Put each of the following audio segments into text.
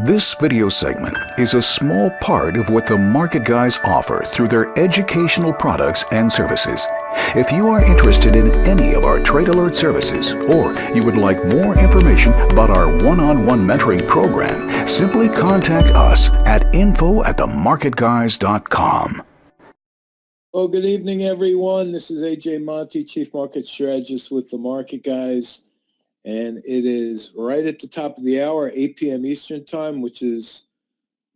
This video segment is a small part of what the market guys offer through their educational products and services. If you are interested in any of our trade alert services, or you would like more information about our one-on-one mentoring program, simply contact us at info@themarketguys.com. Well, good evening, everyone. This is AJ Monty, Chief Market Strategist with the Market Guys. And it is right at the top of the hour, 8 p.m. Eastern Time, which is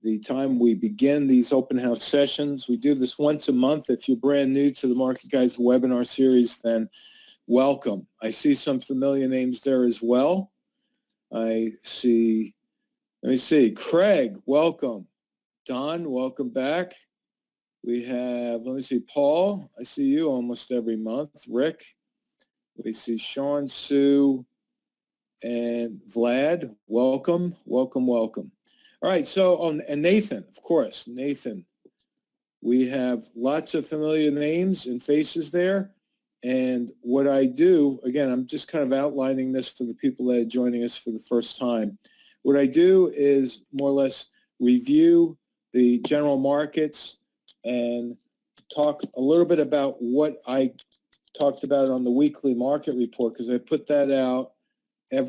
the time we begin these open house sessions. We do this once a month. If you're brand new to the Market Guys webinar series, then welcome. I see some familiar names there as well. Let me see, Craig, welcome. Don, welcome back. We have, Paul, I see you almost every month. Rick, we see Sean, Sue, and Vlad, welcome. All right, and Nathan, of course, Nathan. We have lots of familiar names and faces there. And what I do, again, I'm just kind of outlining this for the people that are joining us for the first time. What I do is more or less review the general markets and talk a little bit about what I talked about on the weekly market report, because I put that out I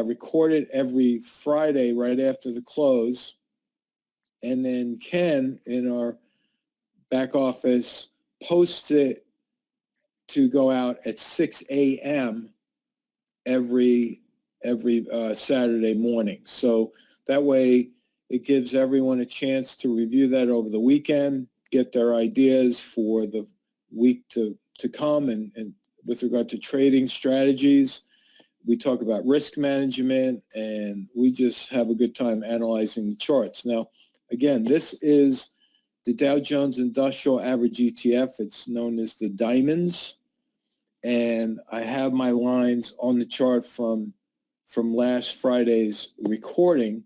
record it every Friday right after the close. And then Ken in our back office posts it to go out at 6 a.m. every Saturday morning. So that way it gives everyone a chance to review that over the weekend, get their ideas for the week to come, and with regard to trading strategies. We talk about risk management, and we just have a good time analyzing the charts. Now, again, this is the Dow Jones Industrial Average ETF. It's known as the Diamonds. And I have my lines on the chart from last Friday's recording.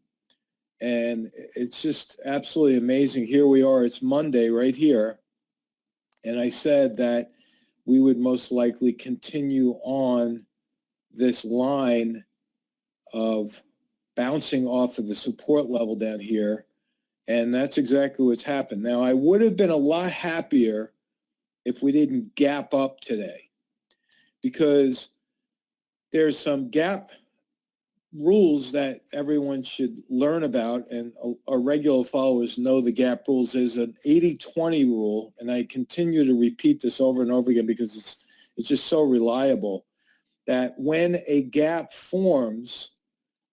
And it's just absolutely amazing. Here we are. It's Monday right here. And I said that we would most likely continue on this line of bouncing off of the support level down here, and that's exactly what's happened. Now, I would have been a lot happier if we didn't gap up today, because there's some gap rules that everyone should learn about, and our regular followers know the gap rules. Is an 80-20 rule, and I continue to repeat this over and over again because it's just so reliable, that when a gap forms,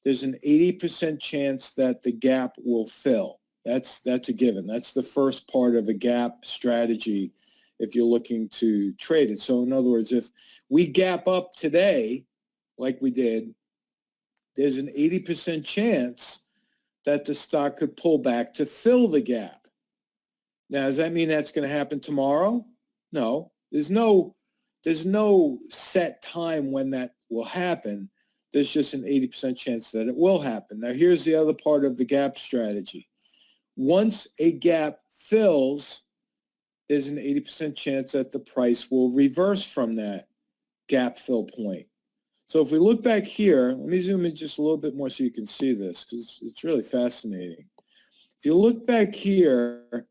there's an 80% chance that the gap will fill. That's a given. That's the first part of a gap strategy if you're looking to trade it. So in other words, if we gap up today, like we did, there's an 80% chance that the stock could pull back to fill the gap. Now, does that mean that's going to happen tomorrow? No. There's no set time when that will happen. There's just an 80% chance that it will happen. Now, here's the other part of the gap strategy. Once a gap fills, there's an 80% chance that the price will reverse from that gap fill point. So if we look back here, let me zoom in just a little bit more so you can see this, because it's really fascinating. If you look back here,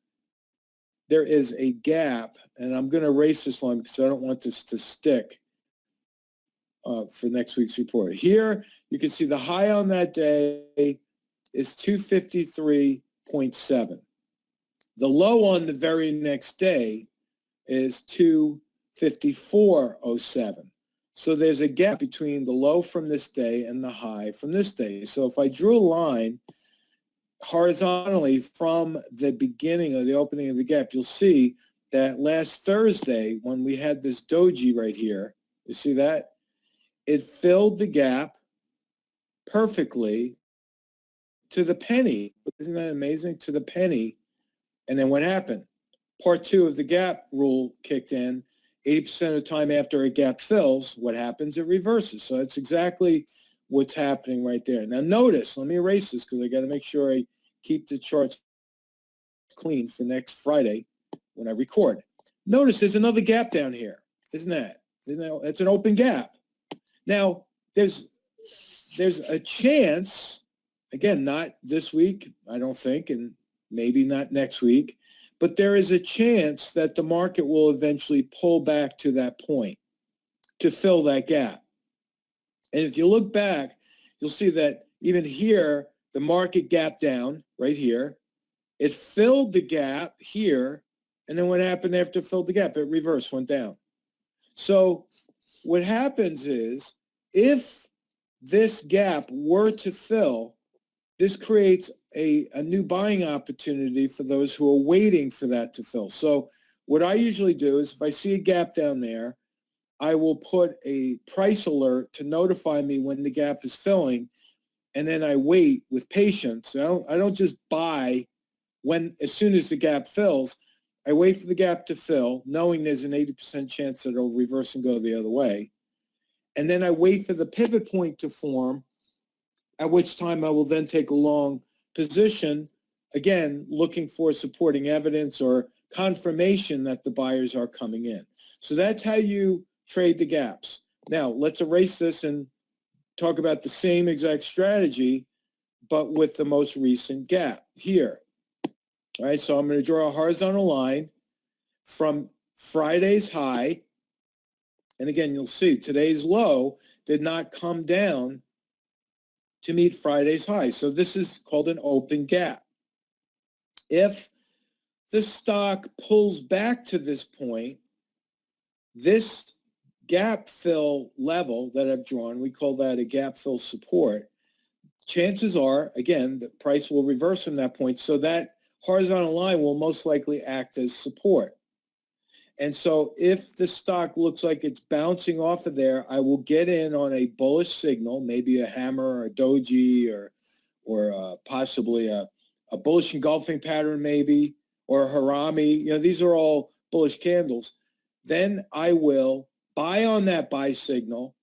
there is a gap, and I'm going to erase this line because I don't want this to stick for next week's report. Here, you can see the high on that day is 253.7. The low on the very next day is 254.07. So there's a gap between the low from this day and the high from this day. So if I drew a line horizontally from the beginning of the opening of the gap, you'll see that last Thursday when we had this doji right here, you see that? It filled the gap perfectly to the penny. Isn't that amazing? To the penny. And then what happened? Part two of the gap rule kicked in. 80% of the time after a gap fills, what happens? It reverses. So that's exactly what's happening right there. Now notice, let me erase this because I got to make sure I keep the charts clean for next Friday when I record. Notice there's another gap down here, isn't that? It's an open gap. Now, there's a chance Again, not this week, I don't think, and maybe not next week, but there is a chance that the market will eventually pull back to that point to fill that gap. And if you look back, you'll see that even here, the market gap down right here. It filled the gap here, and then what happened after it filled the gap? It reversed, went down. So what happens is if this gap were to fill, this creates a new buying opportunity for those who are waiting for that to fill. So what I usually do is if I see a gap down there, I will put a price alert to notify me when the gap is filling, and then I wait with patience. I don't just buy as soon as the gap fills. I wait for the gap to fill, knowing there's an 80% chance that it'll reverse and go the other way. And then I wait for the pivot point to form, at which time I will then take a long position, again, looking for supporting evidence or confirmation that the buyers are coming in. So that's how you trade the gaps. Now, let's erase this and talk about the same exact strategy, but with the most recent gap here. All right, so I'm going to draw a horizontal line from Friday's high. And again, you'll see today's low did not come down to meet Friday's high. So this is called an open gap. If the stock pulls back to this point, this gap fill level that I've drawn, we call that a gap fill support. Chances are, again, the price will reverse from that point. So that horizontal line will most likely act as support. And so if the stock looks like it's bouncing off of there, I will get in on a bullish signal, maybe a hammer or a doji or possibly a bullish engulfing pattern maybe, or a harami. These are all bullish candles. Then I will buy on that buy signal.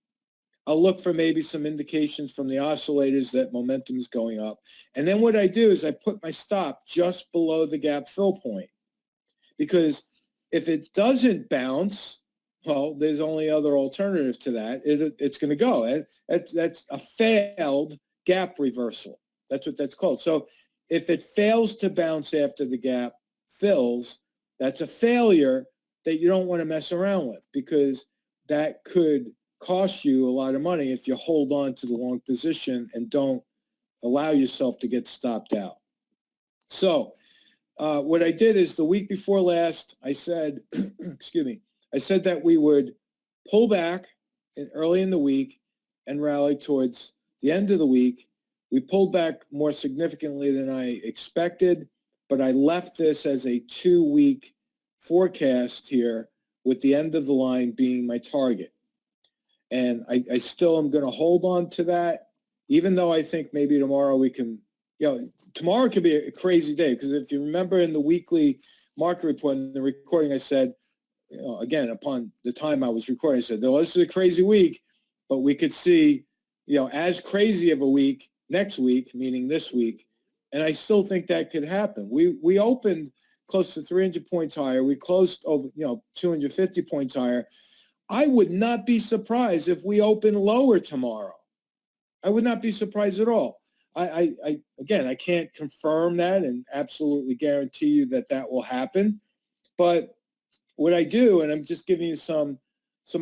I'll look for maybe some indications from the oscillators that momentum is going up. And then what I do is I put my stop just below the gap fill point. Because if it doesn't bounce, well, there's only other alternative to that. It's going to go. That's a failed gap reversal. That's what that's called. So if it fails to bounce after the gap fills, that's a failure that you don't want to mess around with, because that could cost you a lot of money if you hold on to the long position and don't allow yourself to get stopped out. So what I did is the week before last, I said, excuse me, I said that we would pull back early in the week and rally towards the end of the week. We pulled back more significantly than I expected, but I left this as a 2-week forecast here, with the end of the line being my target. And I still am going to hold on to that, even though I think maybe tomorrow we can, tomorrow could be a crazy day, because if you remember in the weekly market report, in the recording, I said, again, upon the time I was recording, I said, no, this is a crazy week, but we could see, as crazy of a week next week, meaning this week. And I still think that could happen. We opened close to 300 points higher. We closed over, 250 points higher. I would not be surprised if we open lower tomorrow. I would not be surprised at all. Again, I can't confirm that and absolutely guarantee you that that will happen. But what I do, and I'm just giving you some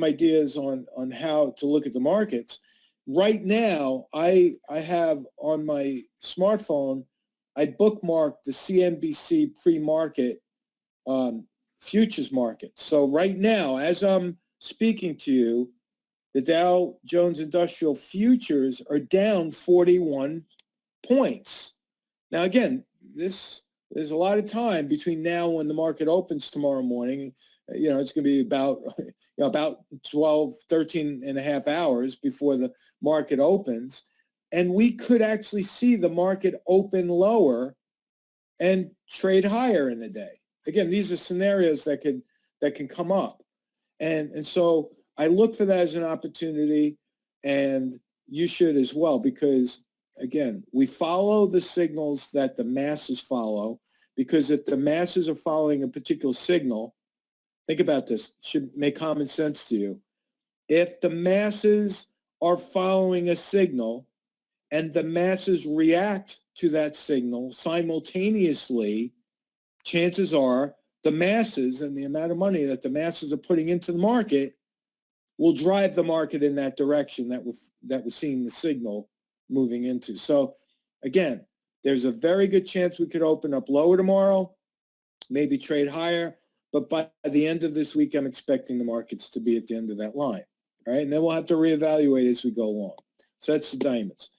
ideas on how to look at the markets. Right now, I have on my smartphone, I bookmarked the CNBC pre-market futures market. So right now, as I'm speaking to you, the Dow Jones Industrial Futures are down 41 points. Now, again, there's a lot of time between now and when the market opens tomorrow morning. It's going to be about 12, 13 and a half hours before the market opens. And we could actually see the market open lower and trade higher in the day. Again, these are scenarios that can come up. And so I look for that as an opportunity, and you should as well, because, again, we follow the signals that the masses follow, because if the masses are following a particular signal, think about this, it should make common sense to you. If the masses are following a signal and the masses react to that signal simultaneously, chances are the masses and the amount of money that the masses are putting into the market will drive the market in that direction that we're seeing the signal moving into. So again, there's a very good chance we could open up lower tomorrow, maybe trade higher, but by the end of this week, I'm expecting the markets to be at the end of that line, all right? And then we'll have to reevaluate as we go along. So that's the diamonds.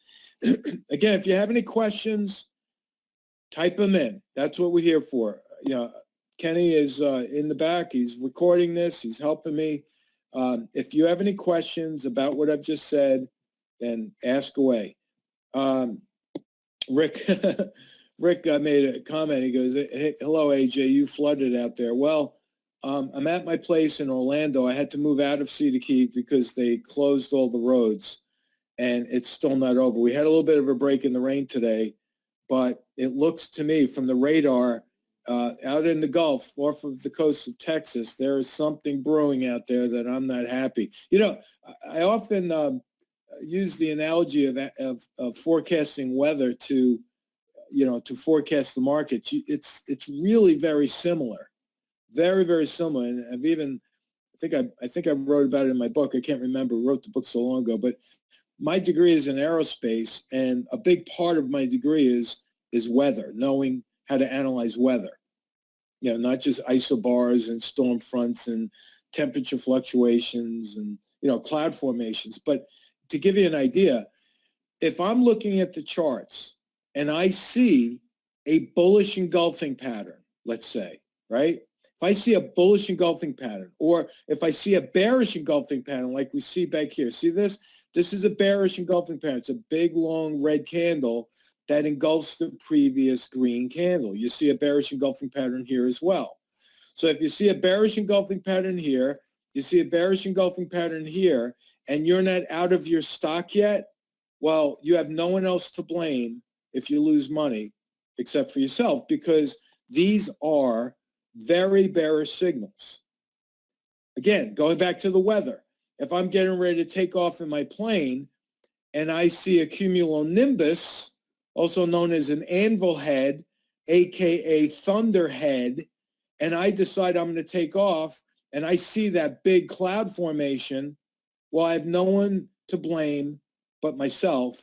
Again, if you have any questions, type them in. That's what we're here for. You know, Kenny is in the back. He's recording this. He's helping me. If you have any questions about what I've just said, then ask away. Rick Rick made a comment. He goes, hey, hello, AJ, you flooded out there. Well, I'm at my place in Orlando. I had to move out of Cedar Key because they closed all the roads, and it's still not over. We had a little bit of a break in the rain today, but it looks to me from the radar out in the Gulf, off of the coast of Texas, there is something brewing out there that I'm not happy. You know, I often use the analogy of forecasting weather to, you know, to forecast the market. It's really very similar, very, very similar. And I've even, I think I wrote about it in my book. I can't remember. I wrote the book so long ago, but my degree is in aerospace, and a big part of my degree is weather, knowing how to analyze weather. You know, not just isobars and storm fronts and temperature fluctuations and, you know, cloud formations. But to give you an idea, if I'm looking at the charts and I see a bullish engulfing pattern, let's say, right? If I see a bullish engulfing pattern, or if I see a bearish engulfing pattern like we see back here, see this? This is a bearish engulfing pattern. It's a big, long red candle that engulfs the previous green candle. You see a bearish engulfing pattern here as well. So if you see a bearish engulfing pattern here, you see a bearish engulfing pattern here, and you're not out of your stock yet, well, you have no one else to blame if you lose money except for yourself, because these are very bearish signals. Again, going back to the weather, if I'm getting ready to take off in my plane and I see a cumulonimbus, also known as an anvil head, aka thunderhead, and I decide I'm going to take off and I see that big cloud formation, well, I have no one to blame but myself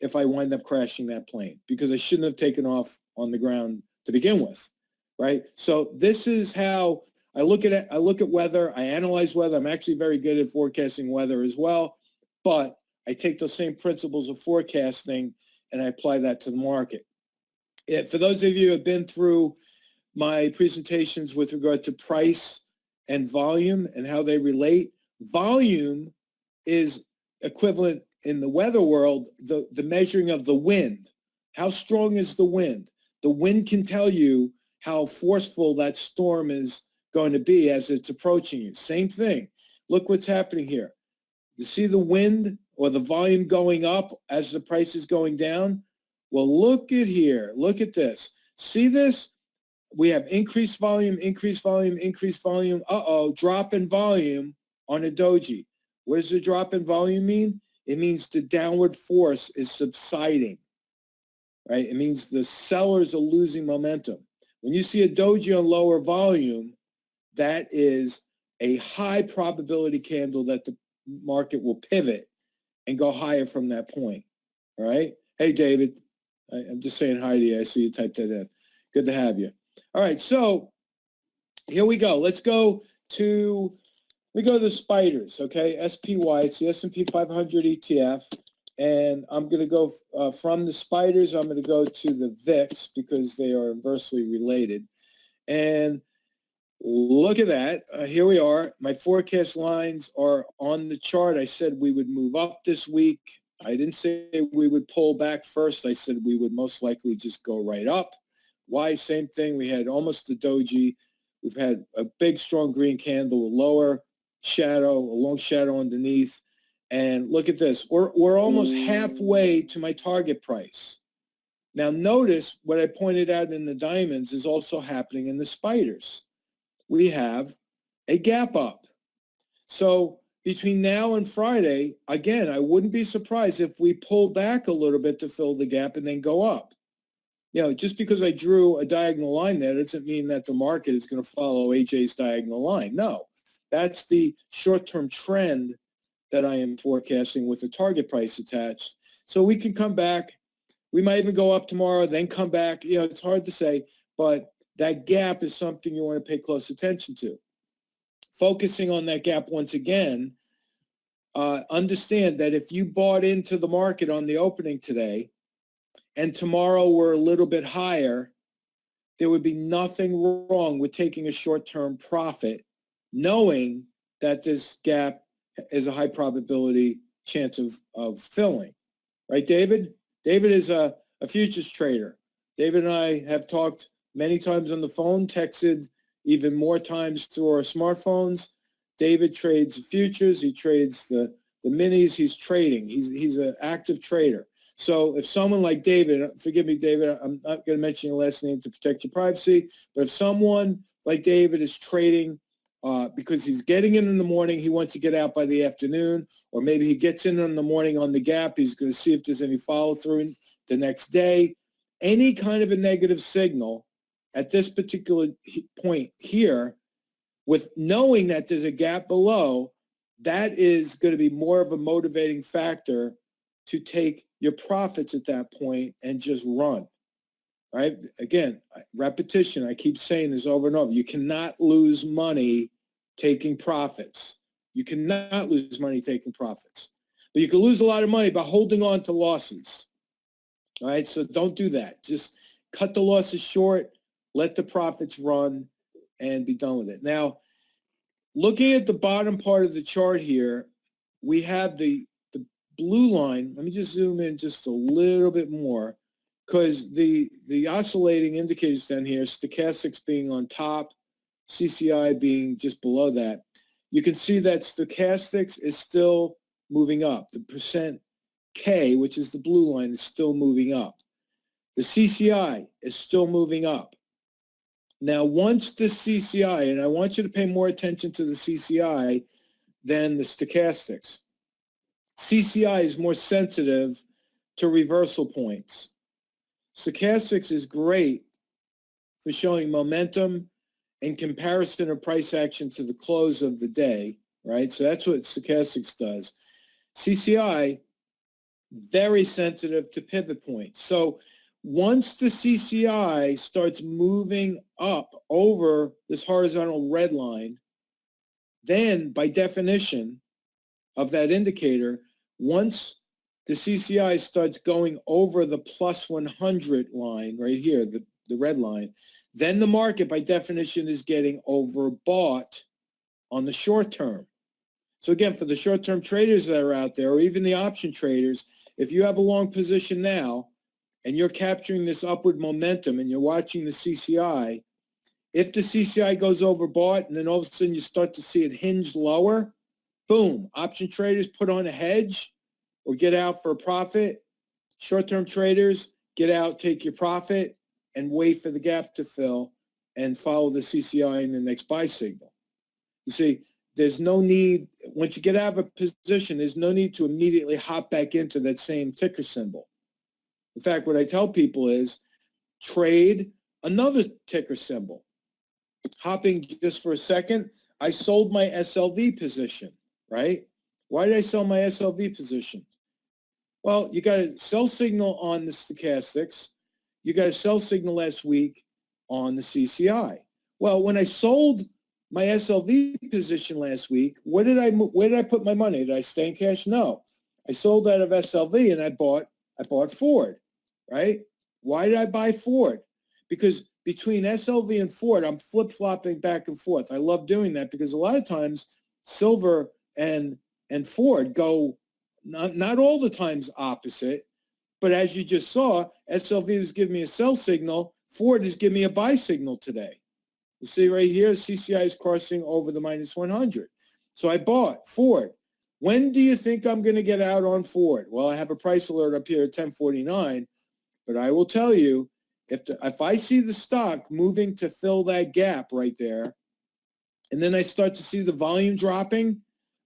if I wind up crashing that plane, because I shouldn't have taken off on the ground to begin with, right? So this is how I look at it. I look at weather. I analyze weather. I'm actually very good at forecasting weather as well, but I take those same principles of forecasting and I apply that to the market. For those of you who have been through my presentations with regard to price and volume and how they relate, volume is equivalent in the weather world, the measuring of the wind. How strong is the wind? The wind can tell you how forceful that storm is going to be as it's approaching you. Same thing. Look what's happening here. You see the wind or the volume going up as the price is going down? Well, look at here. Look at this. See this? We have increased volume, increased volume, increased volume. Drop in volume on a doji. What does the drop in volume mean? It means the downward force is subsiding, right? It means the sellers are losing momentum. When you see a doji on lower volume, that is a high probability candle that the market will pivot and go higher from that point, all right? Hey, David, I'm just saying hi to you. I see you typed that in. Good to have you. All right, so here we go. Let's go to the spiders, okay? SPY, it's the S&P 500 ETF, and I'm going to go from the spiders, I'm going to go to the VIX because they are inversely related. And look at that. Here we are. My forecast lines are on the chart. I said we would move up this week. I didn't say we would pull back first. I said we would most likely just go right up. Why? Same thing. We had almost the doji. We've had a big, strong green candle, a lower shadow, a long shadow underneath. And look at this. We're almost halfway to my target price. Now, notice what I pointed out in the diamonds is also happening in the spiders. We have a gap up. So between now and Friday, again, I wouldn't be surprised if we pull back a little bit to fill the gap and then go up. Just because I drew a diagonal line there doesn't mean that the market is going to follow AJ's diagonal line. No, that's the short-term trend that I am forecasting with the target price attached. So we can come back. We might even go up tomorrow, then come back. It's hard to say, but that gap is something you want to pay close attention to. Focusing on that gap once again, understand that if you bought into the market on the opening today and tomorrow we're a little bit higher, there would be nothing wrong with taking a short-term profit, knowing that this gap is a high probability chance of filling. Right, David? David is a futures trader. David and I have talked many times on the phone, texted even more times through our smartphones. David trades futures. He trades the minis. He's trading. He's an active trader. So if someone like David, forgive me, David, I'm not going to mention your last name to protect your privacy, but if someone like David is trading because he's getting in the morning, he wants to get out by the afternoon, or maybe he gets in the morning on the gap, he's going to see if there's any follow-through the next day. Any kind of a negative signal at this particular point here, with knowing that there's a gap below, that is going to be more of a motivating factor to take your profits at that point and just run. Right? Again, repetition. I keep saying this over and over. You cannot lose money taking profits. You cannot lose money taking profits. But you can lose a lot of money by holding on to losses. All right? So don't do that. Just cut the losses short, let the profits run, and be done with it. Now, looking at the bottom part of the chart here, we have the blue line. Let me just zoom in just a little bit more, because the oscillating indicators down here, stochastics being on top, CCI being just below that, you can see that stochastics is still moving up. The percent K, which is the blue line, is still moving up. The CCI is still moving up. Now, once the CCI, and I want you to pay more attention to the CCI than the stochastics. CCI is more sensitive to reversal points. Stochastics is great for showing momentum in comparison of price action to the close of the day, right? So that's what stochastics does. CCI, very sensitive to pivot points. So once the CCI starts moving up over this horizontal red line, then by definition of that indicator, once the CCI starts going over the plus 100 line right here, the red line, then the market by definition is getting overbought on the short term. So again, for the short-term traders that are out there, or even the option traders, if you have a long position now and you're capturing this upward momentum and you're watching the CCI, if the CCI goes overbought and then all of a sudden you start to see it hinge lower, boom, option traders put on a hedge or get out for a profit. Short-term traders, get out, take your profit, and wait for the gap to fill and follow the CCI in the next buy signal. You see, there's no need, once you get out of a position, there's no need to immediately hop back into that same ticker symbol. In fact, what I tell people is trade another ticker symbol. Hopping just for a second, I sold my SLV position, right? Why did I sell my SLV position? Well, you got a sell signal on the stochastics. You got a sell signal last week on the CCI. Well, when I sold my SLV position last week, where did I put my money? Did I stay in cash? No. I sold out of SLV and I bought Ford, right? Why did I buy Ford? Because between SLV and Ford, I'm flip-flopping back and forth. I love doing that because a lot of times silver and Ford go not all the times opposite, but as you just saw, SLV is giving me a sell signal. Ford is giving me a buy signal today. You see right here, CCI is crossing over the minus 100. So I bought Ford. When do you think I'm going to get out on Ford? Well, I have a price alert up here at 1049, but I will tell you, if I see the stock moving to fill that gap right there, and then I start to see the volume dropping,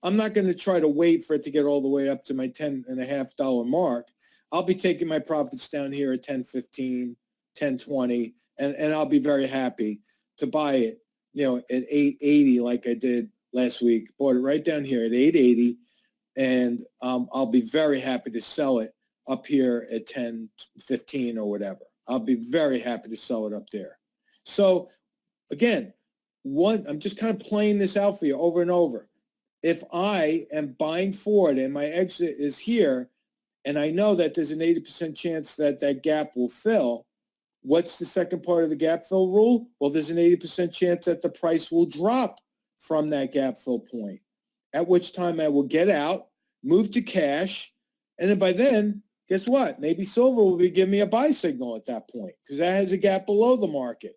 I'm not going to try to wait for it to get all the way up to my $10.50 mark. I'll be taking my profits down here at 10.15, 10.20, and I'll be very happy to buy it, at 8.80 like I did last week. Bought it right down here at 8.80, and I'll be very happy to sell it up here at 10.15 or whatever. I'll be very happy to sell it up there. So again, I'm just kind of playing this out for you over and over. If I am buying forward and my exit is here, and I know that there's an 80% chance that that gap will fill, what's the second part of the gap fill rule? Well, there's an 80% chance that the price will drop from that gap fill point, at which time I will get out, move to cash, and then by then, guess what? Maybe silver will be giving me a buy signal at that point because that has a gap below the market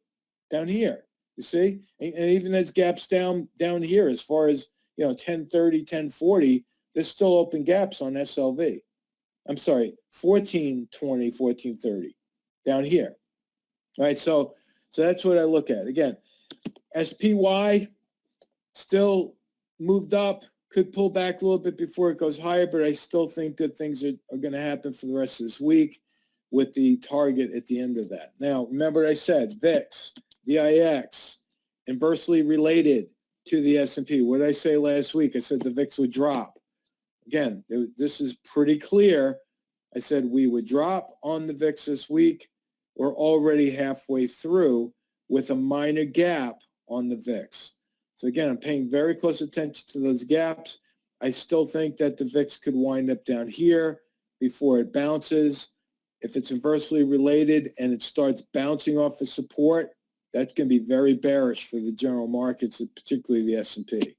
down here. You see? And even as gaps down here as far as, 10.30, 10.40, there's still open gaps on SLV. I'm sorry, 14.20, 14.30 down here. All right, so that's what I look at. Again, SPY still moved up, could pull back a little bit before it goes higher, but I still think good things are going to happen for the rest of this week with the target at the end of that. Now, remember what I said, VIX, VIX, inversely related to the S&P. What did I say last week? I said the VIX would drop. Again, this is pretty clear. I said we would drop on the VIX this week. We're already halfway through with a minor gap on the VIX. So again, I'm paying very close attention to those gaps. I still think that the VIX could wind up down here before it bounces. If it's inversely related and it starts bouncing off of support, that's going to be very bearish for the general markets, particularly the S&P.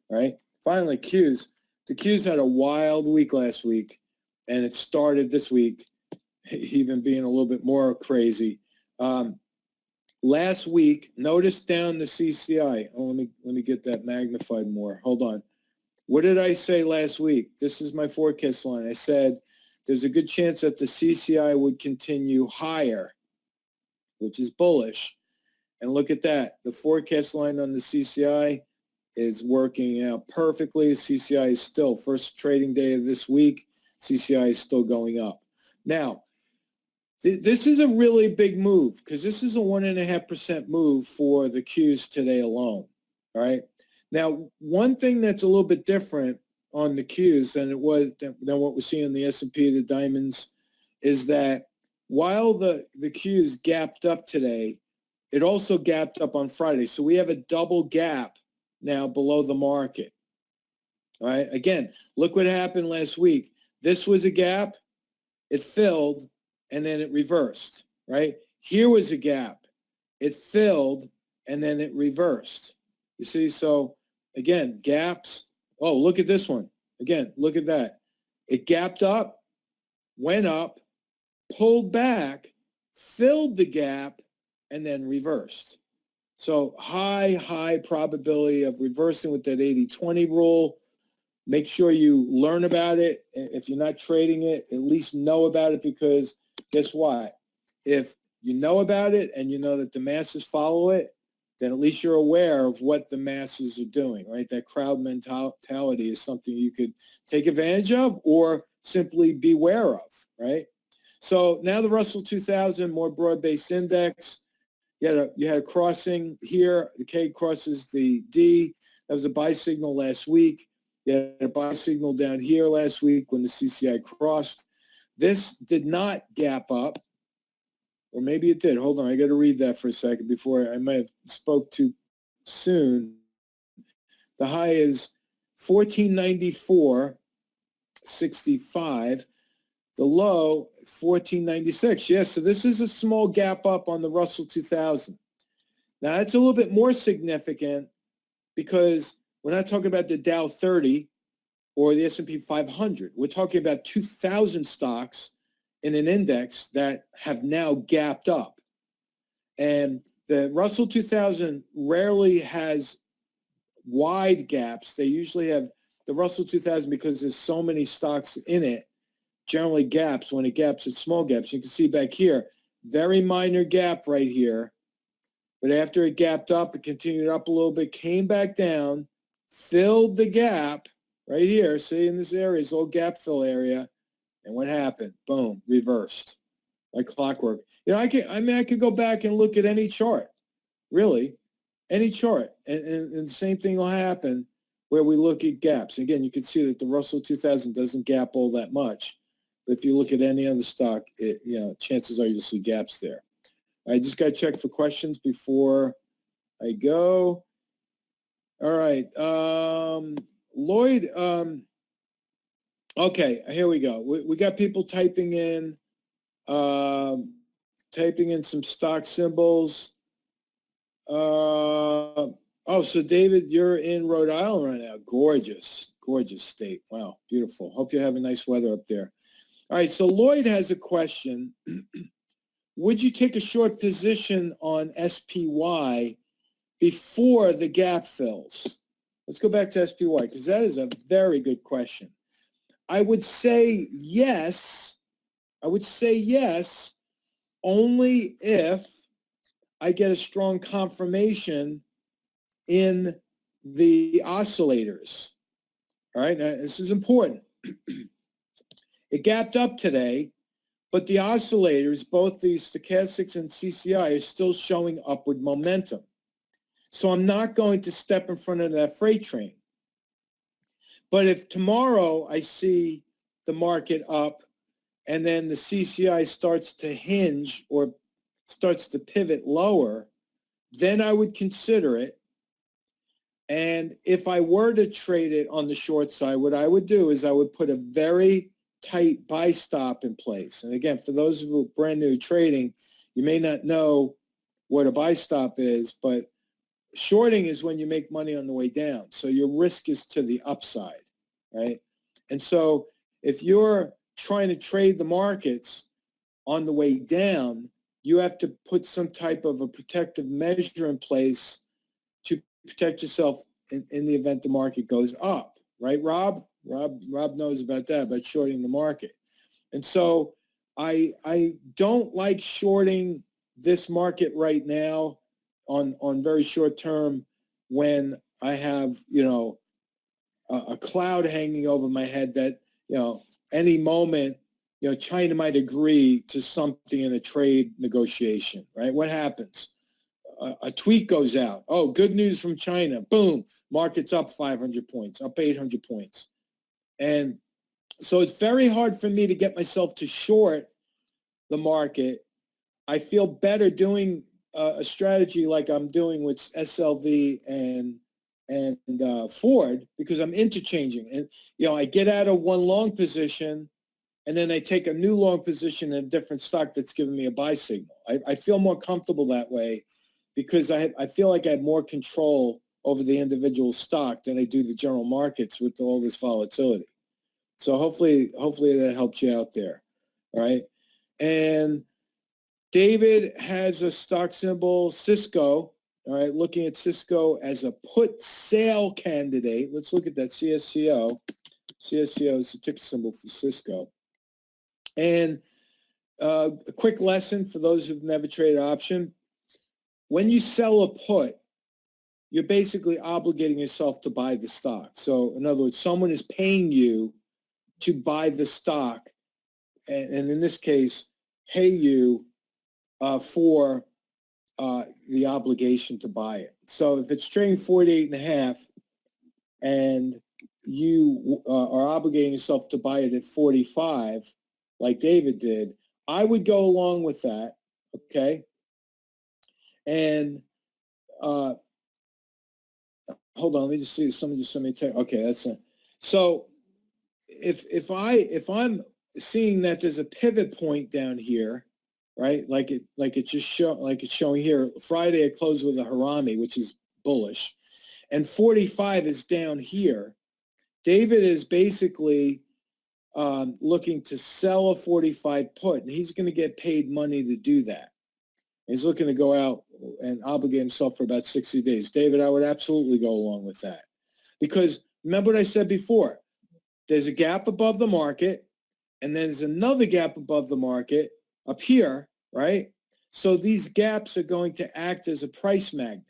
All right. Finally, Qs. The Qs had a wild week last week, and it started this week even being a little bit more crazy. Last week, notice down the CCI. Oh, let me get that magnified more. Hold on. What did I say last week? This is my forecast line. I said there's a good chance that the CCI would continue higher, which is bullish. And look at that. The forecast line on the CCI is working out perfectly. CCI is still, first trading day of this week, CCI is still going up. Now, this is a really big move because this is a 1.5% move for the Qs today alone. All right. Now, one thing that's a little bit different on the Qs than what we see in the S&P, the diamonds, is that while the Qs gapped up today, it also gapped up on Friday. So we have a double gap now below the market. All right. Again, look what happened last week. This was a gap. It filled, and then it reversed, right? Here was a gap. It filled, and then it reversed. You see? So, again, gaps. Oh, look at this one. Again, look at that. It gapped up, went up, pulled back, filled the gap, and then reversed. So high probability of reversing with that 80-20 rule. Make sure you learn about it. If you're not trading it, at least know about it because guess what? If you know about it and you know that the masses follow it, then at least you're aware of what the masses are doing, right? That crowd mentality is something you could take advantage of or simply beware of, right? So now the Russell 2000, more broad-based index. You had a crossing here. The K crosses the D. That was a buy signal last week. You had a buy signal down here last week when the CCI crossed. This did not gap up, or maybe it did. Hold on, I got to read that for a second before I might have spoke too soon. The high is 1494.65. The low, 1496. Yes, so this is a small gap up on the Russell 2000. Now, that's a little bit more significant because we're not talking about the Dow 30 or the S&P 500. We're talking about 2,000 stocks in an index that have now gapped up. And the Russell 2000 rarely has wide gaps. They usually have the Russell 2000 because there's so many stocks in it. Generally gaps. When it gaps, it's small gaps. You can see back here, very minor gap right here. But after it gapped up, it continued up a little bit, came back down, filled the gap, right here. See, in this area, this little gap fill area. And what happened? Boom, reversed like clockwork. You know, I could go back and look at any chart, really, any chart. And the same thing will happen where we look at gaps. Again, you can see that the Russell 2000 doesn't gap all that much. But if you look at any other stock, chances are you'll see gaps there. I just got to check for questions before I go. All right. Lloyd, okay, here we go. We got people typing in some stock symbols. So David, you're in Rhode Island right now. Gorgeous, gorgeous state. Wow, beautiful. Hope you have a nice weather up there. All right, so Lloyd has a question. Would you take a short position on SPY before the gap fills? Let's go back to SPY because that is a very good question. I would say yes. Only if I get a strong confirmation in the oscillators. All right, now this is important. It gapped up today, but the oscillators, both the stochastics and CCI, are still showing upward momentum. So I'm not going to step in front of that freight train. But if tomorrow I see the market up and then the CCI starts to hinge or starts to pivot lower, then I would consider it. And if I were to trade it on the short side, what I would do is I would put a very tight buy stop in place. And again, for those who are brand new trading, you may not know what a buy stop is, but shorting is when you make money on the way down. So your risk is to the upside, right? And so if you're trying to trade the markets on the way down, you have to put some type of a protective measure in place to protect yourself in the event the market goes up, right, Rob? Rob knows about that, about shorting the market. And so I don't like shorting this market right now on very short term when I have, a cloud hanging over my head that, any moment, China might agree to something in a trade negotiation, right? What happens? A tweet goes out. Oh, good news from China. Boom. Market's up 500 points, up 800 points. And so it's very hard for me to get myself to short the market. I feel better doing a strategy like I'm doing with SLV and Ford because I'm interchanging. And, I get out of one long position and then I take a new long position in a different stock that's giving me a buy signal. I feel more comfortable that way because I feel like I have more control over the individual stock than I do the general markets with all this volatility. So hopefully that helps you out there, all right? And David has a stock symbol, Cisco, all right, looking at Cisco as a put sale candidate. Let's look at that CSCO. CSCO is the ticker symbol for Cisco. And a quick lesson for those who've never traded option. When you sell a put, you're basically obligating yourself to buy the stock. So in other words, someone is paying you to buy the stock, and in this case, pay you for the obligation to buy it. So if it's trading 48.5 and you are obligating yourself to buy it at 45, like David did, I would go along with that, okay? And hold on, let me just see. Somebody just sent me a text. Okay, that's it. So if I'm seeing that there's a pivot point down here, right? Like it's showing here. Friday it closed with a Harami, which is bullish, and 45 is down here. David is basically looking to sell a 45 put, and he's going to get paid money to do that. He's looking to go out and obligate himself for about 60 days. David, I would absolutely go along with that. Because remember what I said before, there's a gap above the market, and then there's another gap above the market up here, right? So these gaps are going to act as a price magnet,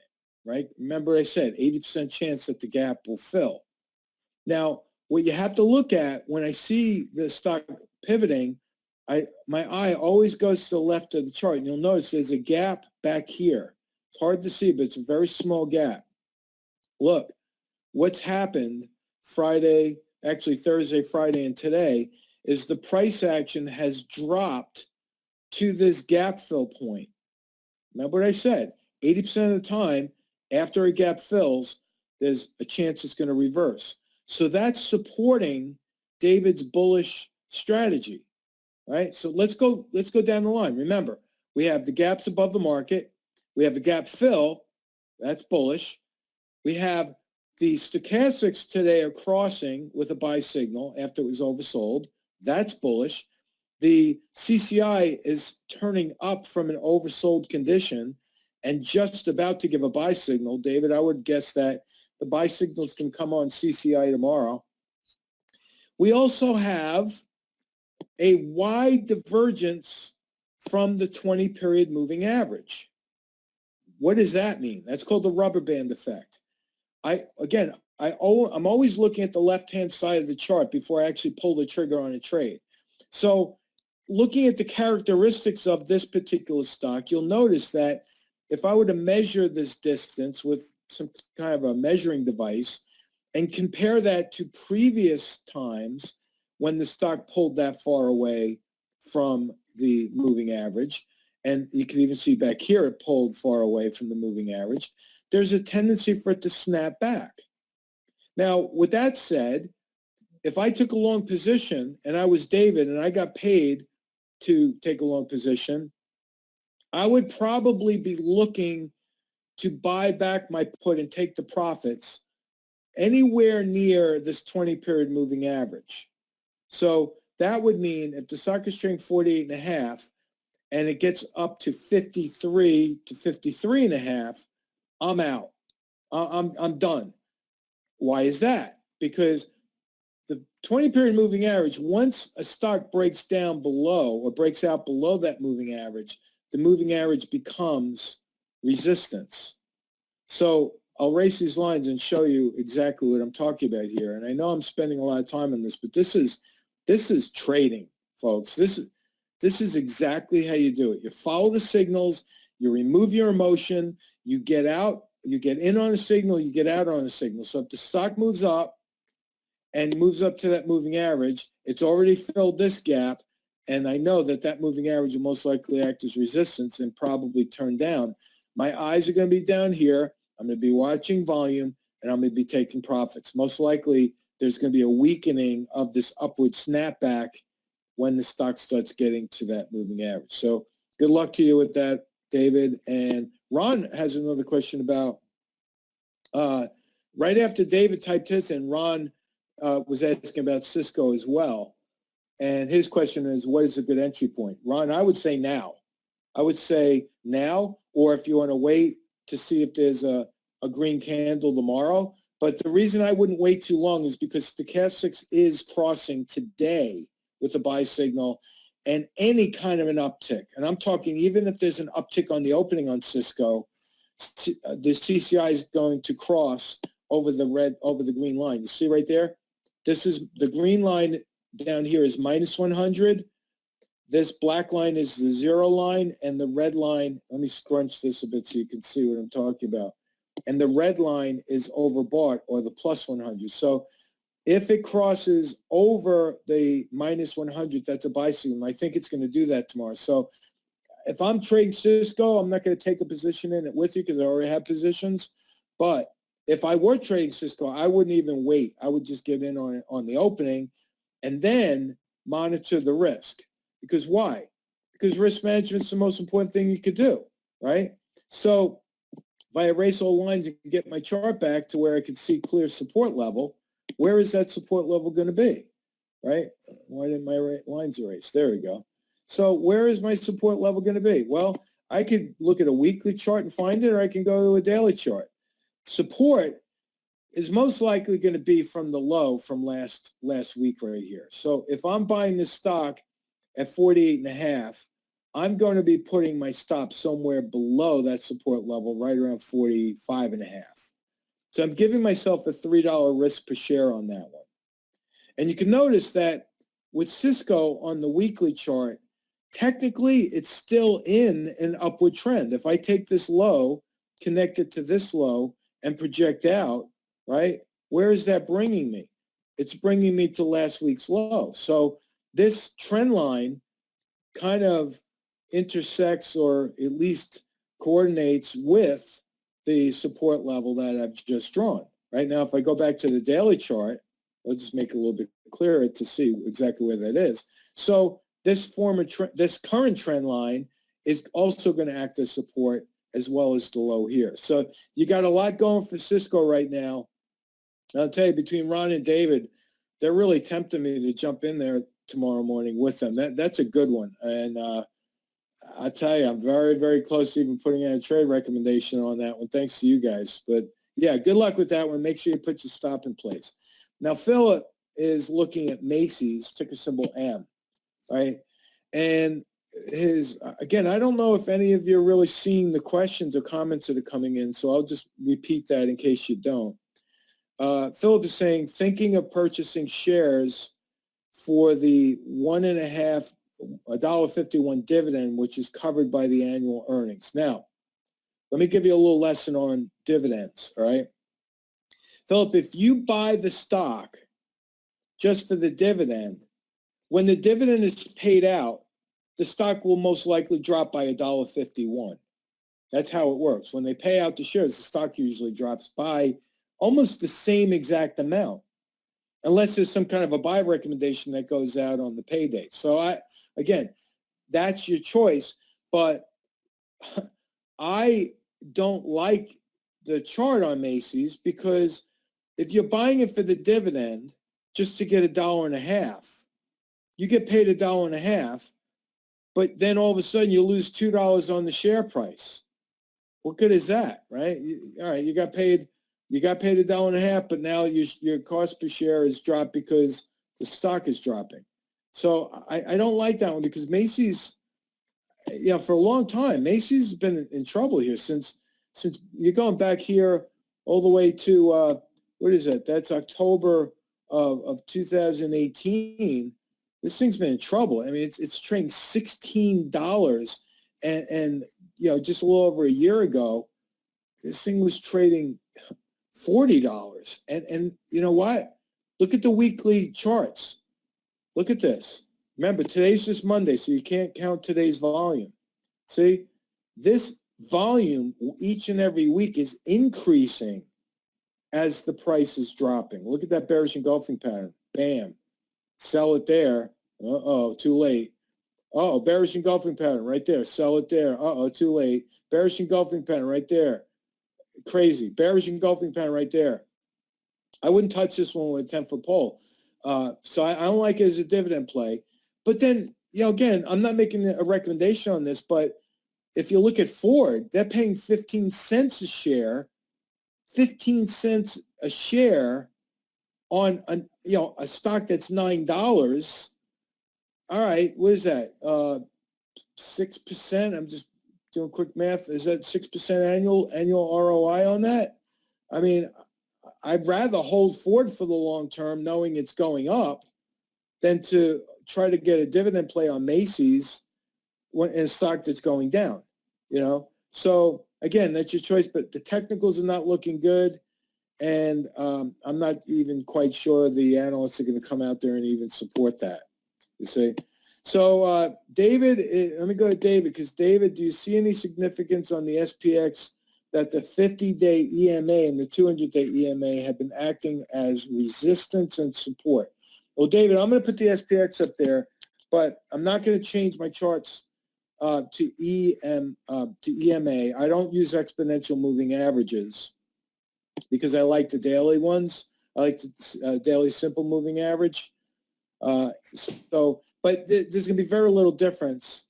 right? Remember I said 80% chance that the gap will fill. Now, what you have to look at when I see the stock pivoting, my eye always goes to the left of the chart, and you'll notice there's a gap back here. It's hard to see, but it's a very small gap. Look, what's happened Friday, actually Thursday, Friday, and today is the price action has dropped to this gap fill point. Remember what I said, 80% of the time after a gap fills, there's a chance it's going to reverse. So that's supporting David's bullish strategy, right? So let's go down the line. Remember, we have the gaps above the market. We have a gap fill. That's bullish. We have the stochastics today are crossing with a buy signal after it was oversold. That's bullish. The CCI is turning up from an oversold condition and just about to give a buy signal. David, I would guess that the buy signals can come on CCI tomorrow. We also have a wide divergence from the 20-period moving average. What does that mean? That's called the rubber band effect. I'm always looking at the left-hand side of the chart before I actually pull the trigger on a trade. So looking at the characteristics of this particular stock, you'll notice that if I were to measure this distance with some kind of a measuring device and compare that to previous times when the stock pulled that far away from the moving average, and you can even see back here it pulled far away from the moving average, there's a tendency for it to snap back. Now, with that said, if I took a long position and I was David and I got paid to take a long position, I would probably be looking to buy back my put and take the profits anywhere near this 20-period moving average. So that would mean if the stock is trading 48.5 and it gets up to 53 to 53.5, I'm out. I'm done. Why is that? Because the 20-period moving average, once a stock breaks down below or breaks out below that moving average, the moving average becomes resistance. So I'll race these lines and show you exactly what I'm talking about here. And I know I'm spending a lot of time on this, but this is trading, folks. This is exactly how you do it. You follow the signals, you remove your emotion, you get out, you get in on a signal, you get out on a signal. So if the stock moves up and moves up to that moving average, it's already filled this gap, and I know that that moving average will most likely act as resistance and probably turn down. My eyes are going to be down here. I'm going to be watching volume, and I'm going to be taking profits. Most likely, there's going to be a weakening of this upward snapback when the stock starts getting to that moving average. So good luck to you with that, David. And Ron has another question about, right after David typed his in, Ron was asking about Cisco as well. And his question is, what is a good entry point? Ron, I would say now. I would say now, or if you want to wait to see if there's a green candle tomorrow. But the reason I wouldn't wait too long is because stochastics is crossing today with the buy signal and any kind of an uptick. And I'm talking even if there's an uptick on the opening on Cisco, the CCI is going to cross over the green line. You see right there? This is the green line down here is minus 100. This black line is the zero line, and the red line, let me scrunch this a bit so you can see what I'm talking about. And the red line is overbought, or the plus 100. So if it crosses over the minus 100, that's a buy signal. I think it's going to do that tomorrow. So if I'm trading Cisco, I'm not going to take a position in it with you because I already have positions. But if I were trading Cisco, I wouldn't even wait. I would just get in on it on the opening and then monitor the risk. Because why? Because risk management is the most important thing you could do, right? So if I erase all lines and get my chart back to where I could see clear support level, where is that support level going to be, right? Why didn't my lines erase? There we go. So where is my support level going to be? Well, I could look at a weekly chart and find it, or I can go to a daily chart. Support is most likely going to be from the low from last week right here. So if I'm buying this stock at 48.5, I'm going to be putting my stop somewhere below that support level, right around 45.5. So I'm giving myself a $3 risk per share on that one. And you can notice that with Cisco on the weekly chart, technically it's still in an upward trend. If I take this low, connect it to this low, and project out, right, where is that bringing me? It's bringing me to last week's low. So this trend line kind of intersects or at least coordinates with the support level that I've just drawn. Right now, if I go back to the daily chart, I'll just make it a little bit clearer to see exactly where that is. So this this current trend line is also going to act as support as well as the low here. So you got a lot going for Cisco right now. I'll tell you, between Ron and David, they're really tempting me to jump in there tomorrow morning with them. That's a good one. And I tell you, I'm very, very close to even putting in a trade recommendation on that one, thanks to you guys. But yeah, good luck with that one. Make sure you put your stop in place. Now, Philip is looking at Macys, ticker symbol M, right? And again, I don't know if any of you are really seeing the questions or comments that are coming in, so I'll just repeat that in case you don't. Philip is saying, thinking of purchasing shares for the $1.51 dividend, which is covered by the annual earnings. Now, let me give you a little lesson on dividends, all right? Philip, if you buy the stock just for the dividend, when the dividend is paid out, the stock will most likely drop by $1.51. That's how it works. When they pay out the shares, the stock usually drops by almost the same exact amount, unless there's some kind of a buy recommendation that goes out on the pay date. So again, that's your choice, but I don't like the chart on Macys because if you're buying it for the dividend just to get $1.50, you get paid $1.50, but then all of a sudden you lose $2 on the share price. What good is that, right? All right, you got paid $1.50, but now your cost per share is dropped because the stock is dropping. So I don't like that one because Macys, for a long time, Macys has been in trouble here since you're going back here all the way to what is that? That's October of 2018. This thing's been in trouble. I mean, it's trading $16, and just a little over a year ago, this thing was trading $40. And you know what? Look at the weekly charts. Look at this. Remember, today's just Monday, so you can't count today's volume. See, this volume each and every week is increasing as the price is dropping. Look at that bearish engulfing pattern. Bam. Sell it there. Uh-oh, too late. Uh-oh, bearish engulfing pattern right there. Sell it there. Uh-oh, too late. Bearish engulfing pattern right there. Crazy. Bearish engulfing pattern right there. I wouldn't touch this one with a 10-foot pole. So I don't like it as a dividend play. But then, again, I'm not making a recommendation on this, but if you look at Ford, they're paying 15 cents a share, 15 cents a share on a stock that's $9. All right, what is that? 6%. I'm just doing quick math. Is that 6% annual ROI on that? I mean, I'd rather hold Ford for the long term, knowing it's going up, than to try to get a dividend play on Macys in a stock that's going down. So again, that's your choice. But the technicals are not looking good, and I'm not even quite sure the analysts are going to come out there and even support that. You see. So David, let me go to David, because David, do you see any significance on the SPX that the 50-day EMA and the 200-day EMA have been acting as resistance and support? Well, David, I'm going to put the SPX up there, but I'm not going to change my charts to EMA. I don't use exponential moving averages because I like the daily ones. I like the daily simple moving average. But there's going to be very little difference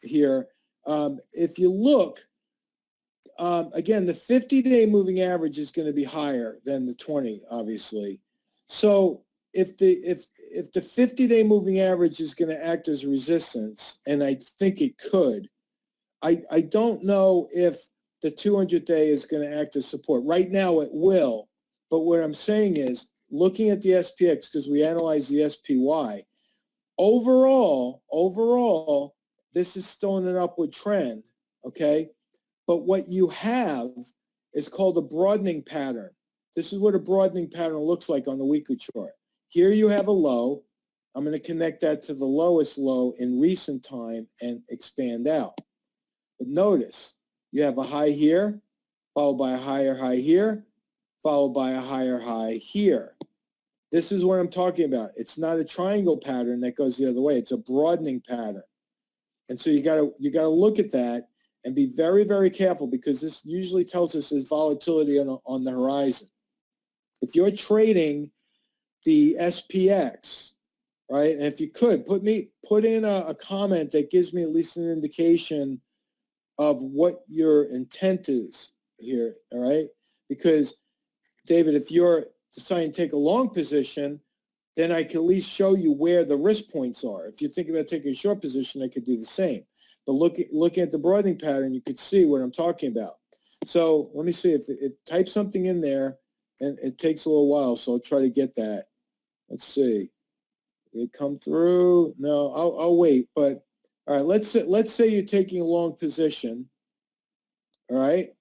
here. If you look, again, the 50-day moving average is going to be higher than the 20, obviously. So if the 50-day moving average is going to act as resistance, and I think it could, I don't know if the 200-day is going to act as support. Right now it will, but what I'm saying is looking at the SPX, because we analyze the SPY, overall, this is still in an upward trend, okay? But what you have is called a broadening pattern. This is what a broadening pattern looks like on the weekly chart. Here you have a low. I'm going to connect that to the lowest low in recent time and expand out. But notice, you have a high here, followed by a higher high here, followed by a higher high here. This is what I'm talking about. It's not a triangle pattern that goes the other way. It's a broadening pattern. And so you gotta look at that and be very, very careful, because this usually tells us there's volatility on the horizon. If you're trading the SPX, right, and if you could, put in a comment that gives me at least an indication of what your intent is here, all right? Because, David, if you're deciding to take a long position, then I can at least show you where the risk points are. If you're thinking about taking a short position, I could do the same. But looking at the broadening pattern, you could see what I'm talking about. So let me see if it type something in there, and it takes a little while, so I'll try to get that. Let's see. Did it come through? No, I'll wait. But all right, let's say you're taking a long position. All right.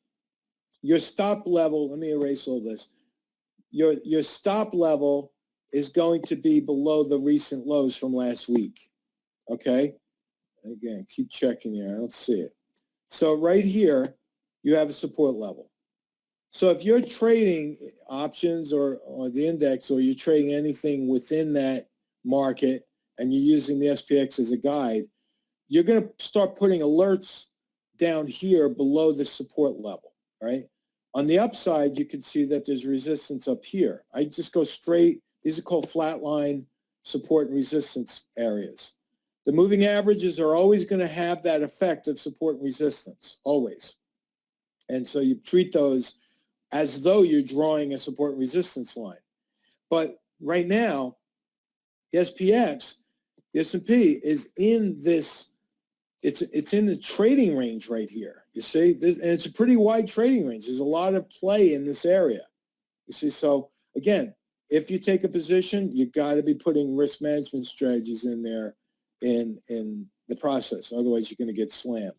Your stop level, let me erase all this. Your stop level is going to be below the recent lows from last week. Okay? Again, keep checking here. I don't see it. So right here, you have a support level. So if you're trading options or the index, or you're trading anything within that market and you're using the SPX as a guide, you're going to start putting alerts down here below the support level, right? On the upside, you can see that there's resistance up here. I just go straight. These are called flatline support and resistance areas. The moving averages are always going to have that effect of support and resistance, always. And so you treat those as though you're drawing a support and resistance line. But right now, the SPX, the S&P is in this, it's in the trading range right here. You see, and it's a pretty wide trading range. There's a lot of play in this area. You see, so again, if you take a position, you got to be putting risk management strategies in there in the process. Otherwise, you're going to get slammed.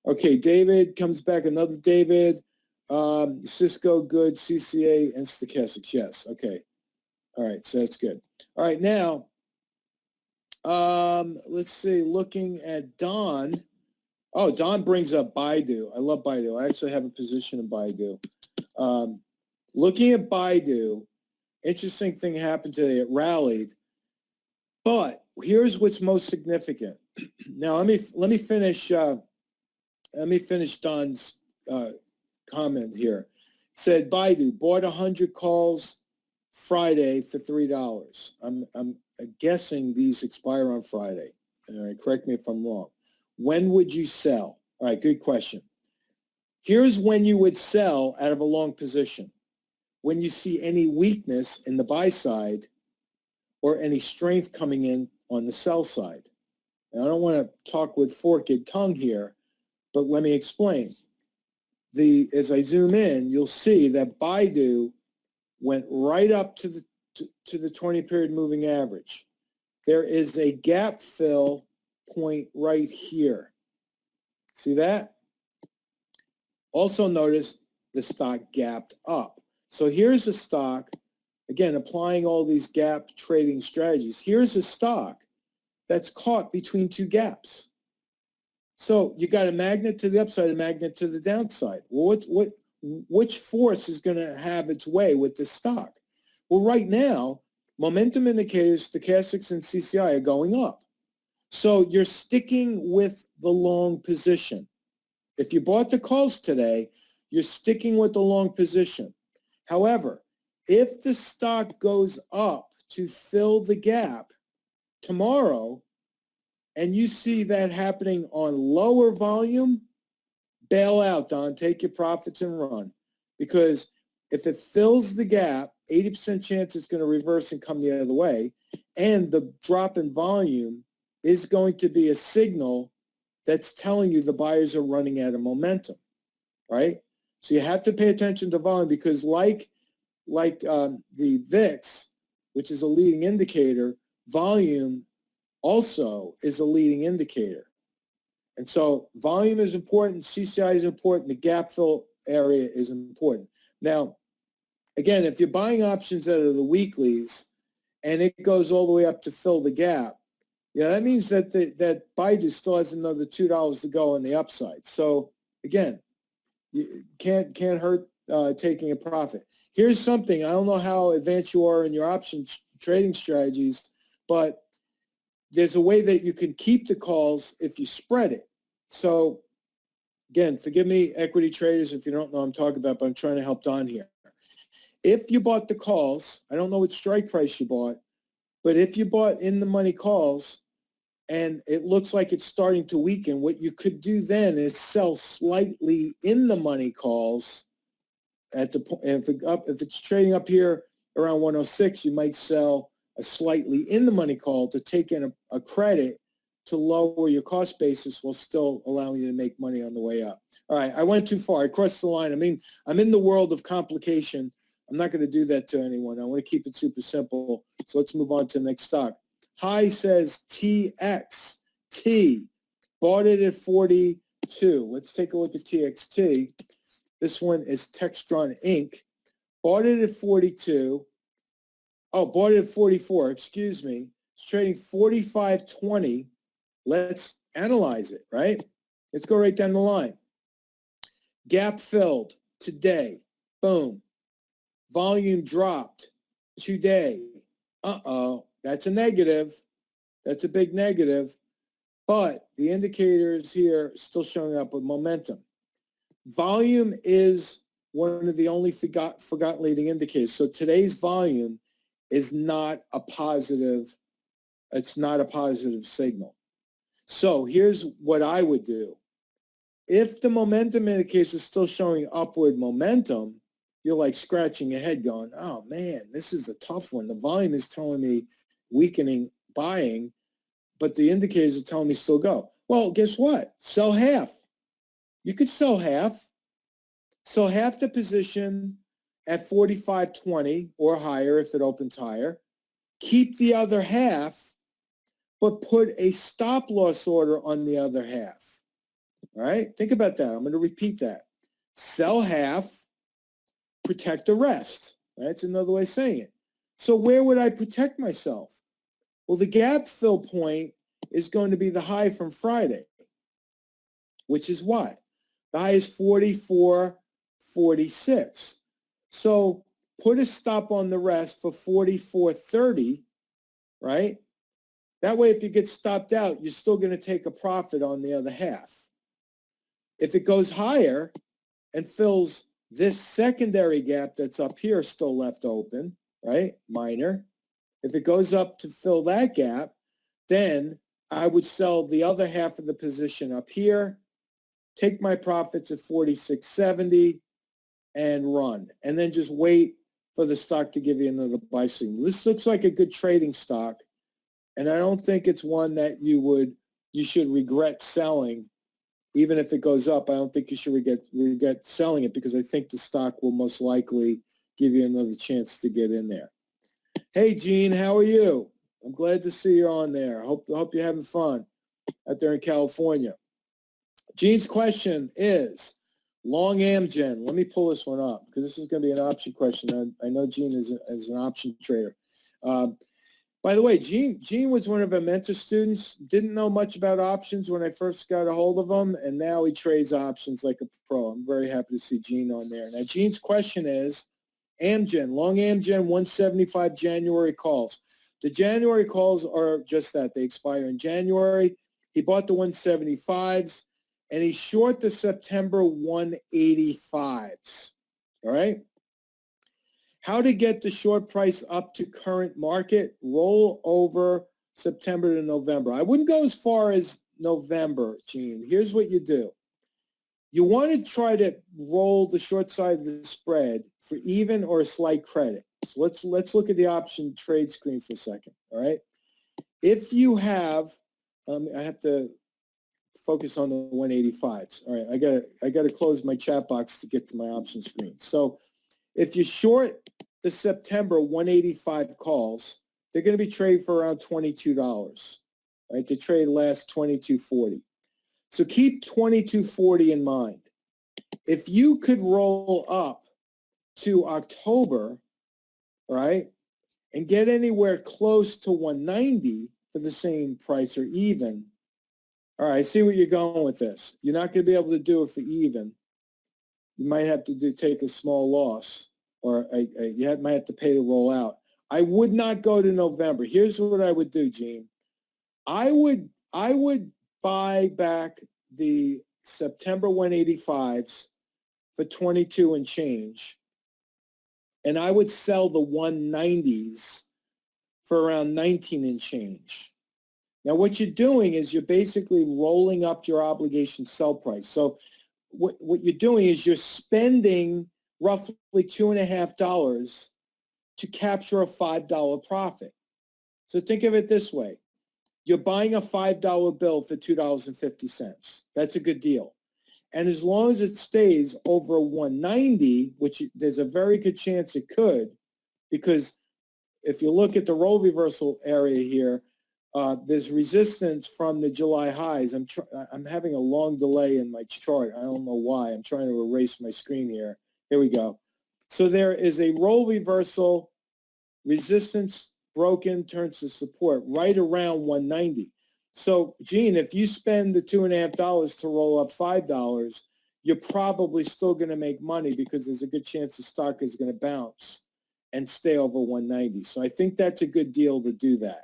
Okay, David comes back. Another David. Cisco, good. CCA and stochastics. Yes. Okay. All right. So that's good. All right. Now, let's see. Looking at Don. Oh, Don brings up Baidu. I love Baidu. I actually have a position in Baidu. Looking at Baidu, interesting thing happened today. It rallied. But here's what's most significant. Now, let me finish Don's comment here. It said Baidu bought 100 calls Friday for $3. I'm guessing these expire on Friday. All right, correct me if I'm wrong. When would you sell? All right, good question. Here's when you would sell out of a long position. When you see any weakness in the buy side or any strength coming in on the sell side. Now, I don't want to talk with forked tongue here, but let me explain. As I zoom in, you'll see that Baidu went right up to the 20-period moving average. There is a gap fill point right here. See that? Also notice the stock gapped up. So here's a stock, again, applying all these gap trading strategies. Here's a stock that's caught between two gaps. So you got a magnet to the upside, a magnet to the downside. Well, which force is going to have its way with this stock? Well, right now, momentum indicators, stochastics and CCI are going up. So you're sticking with the long position. If you bought the calls today, you're sticking with the long position. However, if the stock goes up to fill the gap tomorrow, and you see that happening on lower volume, bail out, Don. Take your profits and run. Because if it fills the gap, 80% chance it's going to reverse and come the other way. And the drop in volume is going to be a signal that's telling you the buyers are running out of momentum, right? So you have to pay attention to volume, because like the VIX, which is a leading indicator, volume also is a leading indicator. And so volume is important, CCI is important, the gap fill area is important. Now, again, if you're buying options out of the weeklies and it goes all the way up to fill the gap, yeah, that means that that Baidu still has another $2 to go on the upside. So again, you can't hurt taking a profit. Here's something, I don't know how advanced you are in your option trading strategies, but there's a way that you can keep the calls if you spread it. So again, forgive me, equity traders, if you don't know what I'm talking about, but I'm trying to help Don here. If you bought the calls, I don't know what strike price you bought, but if you bought in the money calls and it looks like it's starting to weaken, what you could do then is sell slightly in the money calls at the point. If it's trading up here around 106, you might sell a slightly in the money call to take in a credit to lower your cost basis while still allowing you to make money on the way up. All right, I went too far. I crossed the line. I mean, I'm in the world of complication. I'm not going to do that to anyone. I want to keep it super simple. So let's move on to the next stock. High says TXT. Bought it at 42. Let's take a look at TXT. This one is Textron Inc. Bought it at 42. Oh, bought it at 44. Excuse me. It's trading 45.20. Let's analyze it, right? Let's go right down the line. Gap filled today. Boom. Volume dropped today. Uh-oh. That's a negative. That's a big negative. But the indicators here still showing up with momentum. Volume is one of the only forgotten leading indicators. So today's volume is not a positive. It's not a positive signal. So here's what I would do. If the momentum indicators are still showing upward momentum, you're like scratching your head going, oh man, this is a tough one. The volume is telling me weakening buying, but the indicators are telling me still go. Well, guess what? Sell half. You could sell half. Sell half the position at 45.20 or higher if it opens higher. Keep the other half, but put a stop loss order on the other half. All right? Think about that. I'm going to repeat that. Sell half, protect the rest. That's another way of saying it. So where would I protect myself? Well, the gap fill point is going to be the high from Friday, which is what? The high is 44.46. So put a stop on the rest for 44.30, right? That way, if you get stopped out, you're still going to take a profit on the other half. If it goes higher and fills this secondary gap that's up here still left open, right, minor, if it goes up to fill that gap, then I would sell the other half of the position up here, take my profits at 46.70 and run, and then just wait for the stock to give you another buy signal. This looks like a good trading stock, and I don't think it's one that you should regret selling. Even if it goes up, I don't think you should regret selling it because I think the stock will most likely give you another chance to get in there. Hey, Gene, how are you? I'm glad to see you on there. Hope you're having fun out there in California. Gene's question is, long Amgen. Let me pull this one up because this is going to be an option question. I know Gene is an option trader. By the way, Gene was one of our mentor students. Didn't know much about options when I first got a hold of him, and now he trades options like a pro. I'm very happy to see Gene on there. Now, Gene's question is, Amgen, long Amgen 175 January calls. The January calls are just that. They expire in January. He bought the 175s, and he short the September 185s. All right? How to get the short price up to current market? Roll over September to November. I wouldn't go as far as November, Gene. Here's what you do. You want to try to roll the short side of the spread for even or a slight credit. So let's look at the option trade screen for a second, all right? If you have, I have to focus on the 185s. All right, I got to close my chat box to get to my option screen. So if you short the September 185 calls, they're going to be traded for around $22, right? The trade lasts $22.40. So keep $22.40 in mind. If you could roll up to October, right, and get anywhere close to 190 for the same price or even, all right, I see where you're going with this. You're not going to be able to do it for even. You might have to take a small loss, or you might have to pay to roll out. I would not go to November. Here's what I would do, Gene. I would buy back the September 185s for 22 and change, and I would sell the 190s for around 19 and change. Now, what you're doing is you're basically rolling up your obligation sell price. So what you're doing is you're spending roughly $2.50 to capture a $5 profit. So think of it this way. You're buying a $5 bill for $2.50. That's a good deal. And as long as it stays over 190, which there's a very good chance it could, because if you look at the role reversal area here, there's resistance from the July highs. I'm having a long delay in my chart. I don't know why. I'm trying to erase my screen here. Here we go. So there is a role reversal, resistance broken, turns to support right around 190. So, Gene, if you spend the $2.50 to roll up $5, you're probably still going to make money because there's a good chance the stock is going to bounce and stay over 190. So I think that's a good deal to do that.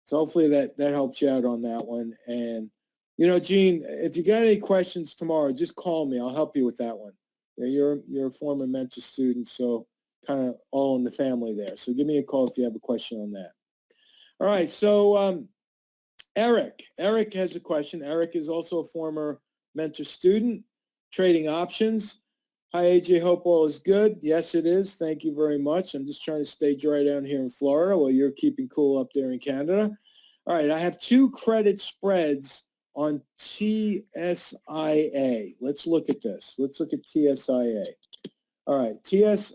So hopefully that helps you out on that one. And, you know, Gene, if you got any questions tomorrow, just call me. I'll help you with that one. You're a former mentor student, so kind of all in the family there. So give me a call if you have a question on that. All right, so Eric has a question. Eric is also a former mentor student, trading options. Hi, AJ, hope all is good. Yes, it is. Thank you very much. I'm just trying to stay dry down here in Florida while you're keeping cool up there in Canada. All right, I have two credit spreads on TSIA. Let's look at this. Let's look at TSIA. All right, TSIA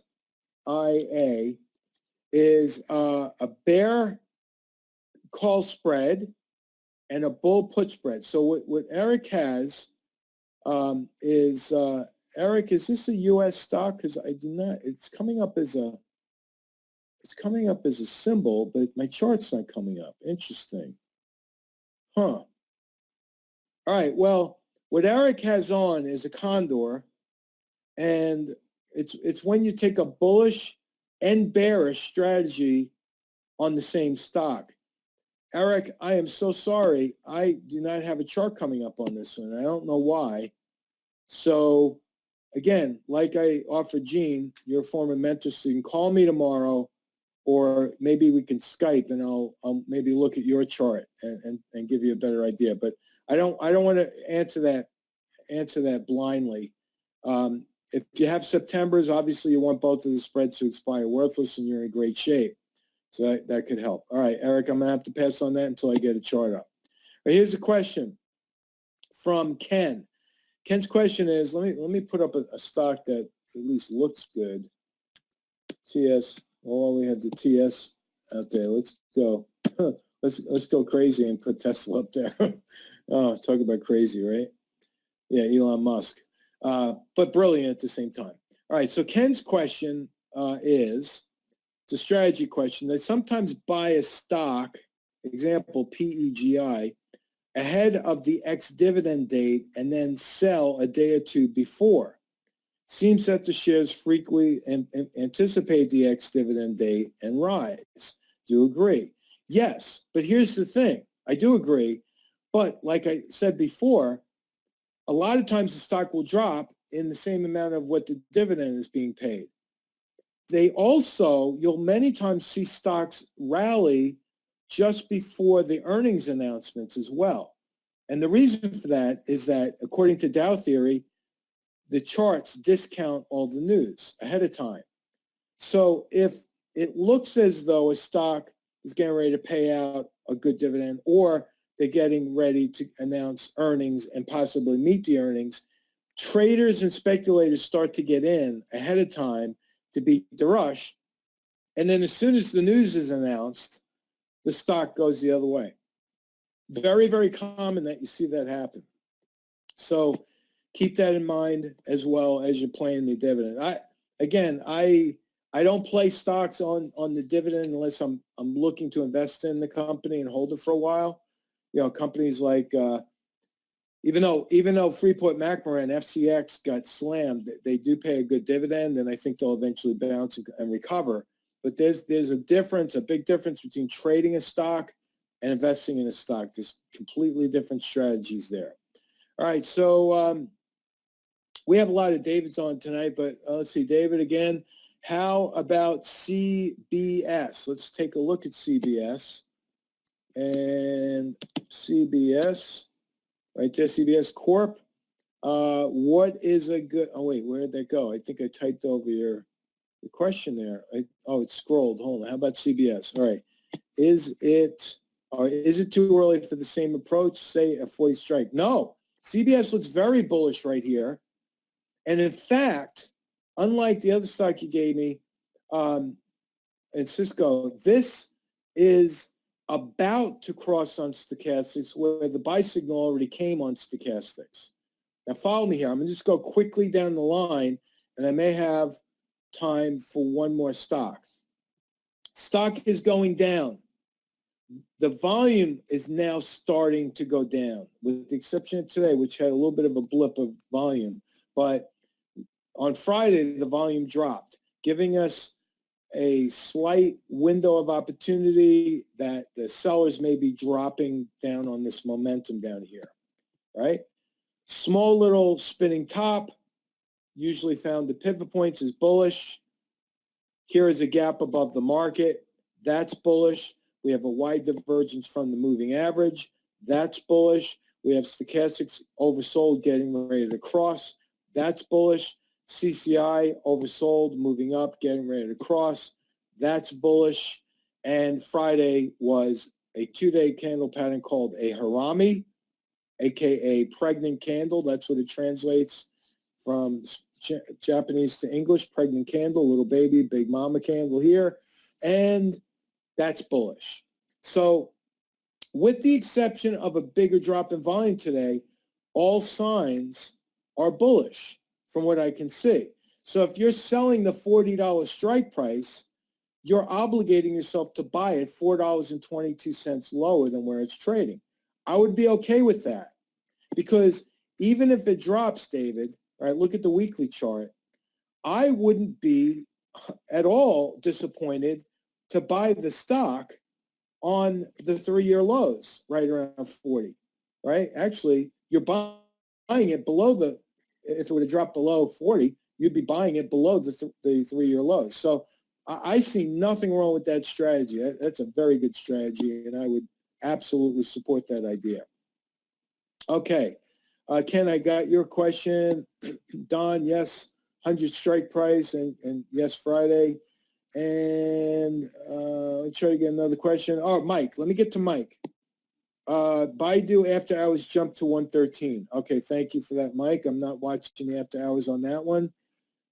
is a bear call spread and a bull put spread. So what Eric has is Eric, is this a U.S. stock? Because I do not. It's coming up as a symbol, but my chart's not coming up. Interesting. Huh. All right. Well, what Eric has on is a condor, and it's when you take a bullish and bearish strategy on the same stock. Eric, I am so sorry. I do not have a chart coming up on this one. I don't know why. So again, like I offered Gene, your former mentor student, call me tomorrow, or maybe we can Skype and I'll maybe look at your chart and give you a better idea. But I don't want to answer that blindly. If you have September's, obviously you want both of the spreads to expire worthless and you're in great shape. So that could help. All right, Eric, I'm going to have to pass on that until I get a chart up. Right, here's a question from Ken. Ken's question is, let me put up a stock that at least looks good. TS, well, we have the TS out there. Let's go. Let's go crazy and put Tesla up there. Oh, talk about crazy, right? Yeah, Elon Musk. But brilliant at the same time. All right, so Ken's question is, it's a strategy question. They sometimes buy a stock, example, PEGI, ahead of the ex-dividend date and then sell a day or two before. Seems that the shares frequently anticipate the ex-dividend date and rise. Do you agree? Yes, but here's the thing. I do agree, but like I said before, a lot of times the stock will drop in the same amount of what the dividend is being paid. You'll many times see stocks rally just before the earnings announcements as well. And the reason for that is that, according to Dow theory, the charts discount all the news ahead of time. So if it looks as though a stock is getting ready to pay out a good dividend, or they're getting ready to announce earnings and possibly meet the earnings, traders and speculators start to get in ahead of time to beat the rush, And then as soon as the news is announced, the stock goes the other way. Very, very common that you see that happen. So keep that in mind as well as you're playing the dividend. I don't play stocks on the dividend unless I'm looking to invest in the company and hold it for a while. You know, companies like even though Freeport-McMoRan, FCX got slammed, they do pay a good dividend, and I think they'll eventually bounce and recover. But there's a big difference between trading a stock and investing in a stock. There's completely different strategies there. All right, so we have a lot of Davids on tonight, but let's see, David again. How about CBS? Let's take a look at CBS. And CBS, right there, CBS Corp. What is a good, oh wait, where did that go? I think I typed over your question there. It scrolled, hold on. How about CBS? All right, is it too early for the same approach, say a 40 strike? No, CBS looks very bullish right here. And in fact, unlike the other stock you gave me, and Cisco, this is about to cross on stochastics where the buy signal already came on stochastics. Now follow me here. I'm going to just go quickly down the line, and I may have time for one more stock. Stock is going down. The volume is now starting to go down, with the exception of today, which had a little bit of a blip of volume. But on Friday, the volume dropped, giving us a slight window of opportunity that the sellers may be dropping down on this momentum down here, right? Small little spinning top, usually found at pivot points, is bullish. Here is a gap above the market. That's bullish. We have a wide divergence from the moving average. That's bullish. We have stochastics oversold, getting ready to cross. That's bullish. CCI oversold, moving up, getting ready to cross. That's bullish. And Friday was a two-day candle pattern called a harami, aka pregnant candle. That's what it translates from Japanese to English. Pregnant candle, little baby, big mama candle here. And that's bullish. So with the exception of a bigger drop in volume today, all signs are bullish from what I can see. So if you're selling the $40 strike price, you're obligating yourself to buy it $4.22 lower than where it's trading. I would be okay with that, because even if it drops, David, right, look at the weekly chart, I wouldn't be at all disappointed to buy the stock on the 3-year lows right around 40, right? Actually, you're buying it below the, if it would have dropped below 40, you'd be buying it below the 3-year lows. So I see nothing wrong with that strategy. That's a very good strategy, and I would absolutely support that idea. Okay. Ken, I got your question. Don, yes, 100 strike price, and yes, Friday. And let's try to get another question. Oh, Mike, let me get to Mike. Baidu after hours jumped to 113. Okay, thank you for that, Mike. I'm not watching the after hours on that one.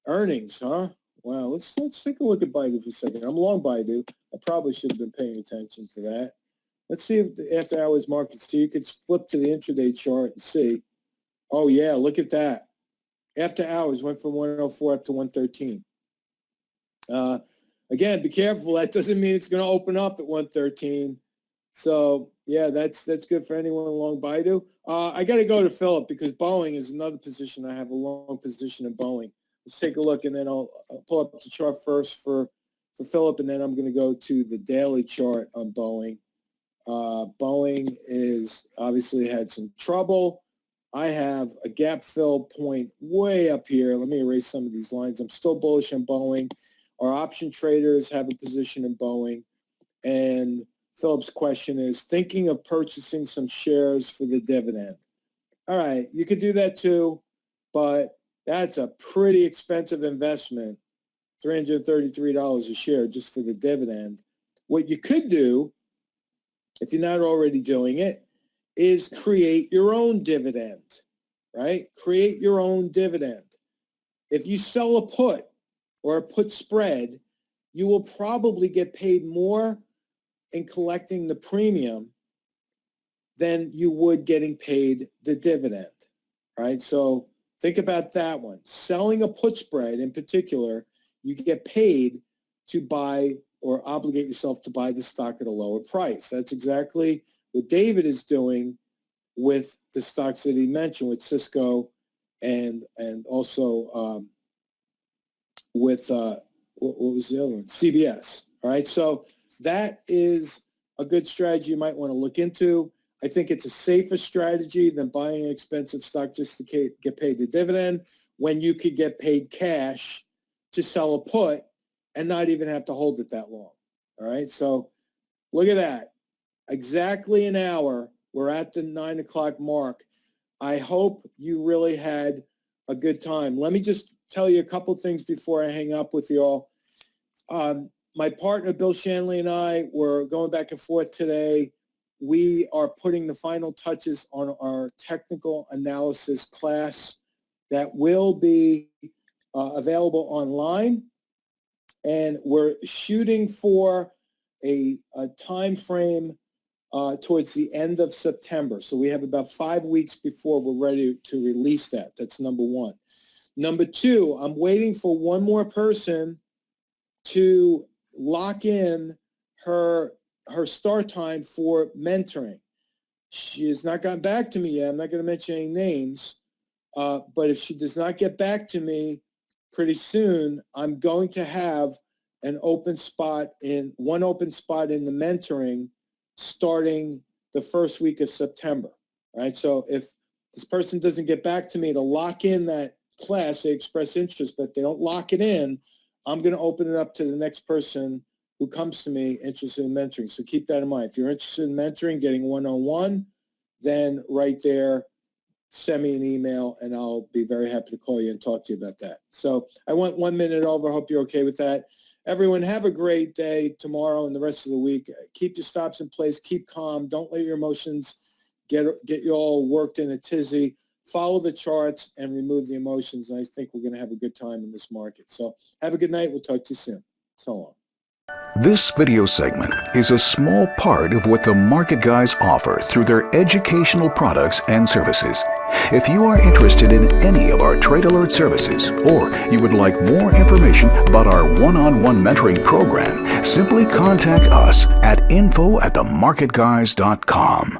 Earnings, huh? Wow, let's take a look at Baidu for a second. I'm long Baidu. I probably should have been paying attention to that. Let's see if the after hours market. So you could flip to the intraday chart and see. Oh yeah, look at that. After hours went from 104 up to 113. Again, be careful. That doesn't mean it's going to open up at 113. So yeah, that's good for anyone along Baidu. I got to go to Philip because Boeing is another position. I have a long position in Boeing. Let's take a look, and then I'll pull up the chart first for Philip, and then I'm going to go to the daily chart on Boeing. Boeing is obviously had some trouble. I have a gap fill point way up here. Let me erase some of these lines. I'm still bullish on Boeing. Our option traders have a position in Boeing. And Philip's question is, thinking of purchasing some shares for the dividend. All right, you could do that too, but that's a pretty expensive investment, $333 a share just for the dividend. What you could do, if you're not already doing it, is create your own dividend, right? Create your own dividend. If you sell a put or a put spread, you will probably get paid more in collecting the premium than you would getting paid the dividend, right? So think about that one. Selling a put spread in particular, you get paid to buy or obligate yourself to buy the stock at a lower price. That's exactly what David is doing with the stocks that he mentioned, with Cisco and also with, what was the other one? CBS, all right? So that is a good strategy you might want to look into. I think it's a safer strategy than buying an expensive stock just to get paid the dividend when you could get paid cash to sell a put and not even have to hold it that long, all right? So look at that. Exactly an hour. We're at the 9 o'clock mark. I hope you really had a good time. Let me just tell you a couple things before I hang up with you all. My partner, Bill Shanley, and I were going back and forth today. We are putting the final touches on our technical analysis class that will be available online. And we're shooting for a time frame towards the end of September. So we have about 5 weeks before we're ready to release that. That's number one. Number two, I'm waiting for one more person to lock in her start time for mentoring. She has not gotten back to me yet. I'm not going to mention any names, but if she does not get back to me pretty soon, I'm going to have one open spot in the mentoring starting the first week of September. Right? So if this person doesn't get back to me to lock in that class, they express interest, but they don't lock it in, I'm going to open it up to the next person who comes to me interested in mentoring. So keep that in mind. If you're interested in mentoring, getting one-on-one, then right there, send me an email and I'll be very happy to call you and talk to you about that. So I went 1 minute over. I hope you're okay with that. Everyone, have a great day tomorrow and the rest of the week. Keep your stops in place. Keep calm. Don't let your emotions get you all worked in a tizzy. Follow the charts and remove the emotions. And I think we're going to have a good time in this market. So have a good night. We'll talk to you soon. So long. This video segment is a small part of what the market guys offer through their educational products and services. If you are interested in any of our Trade Alert services, or you would like more information about our one-on-one mentoring program, simply contact us at info@themarketguys.com.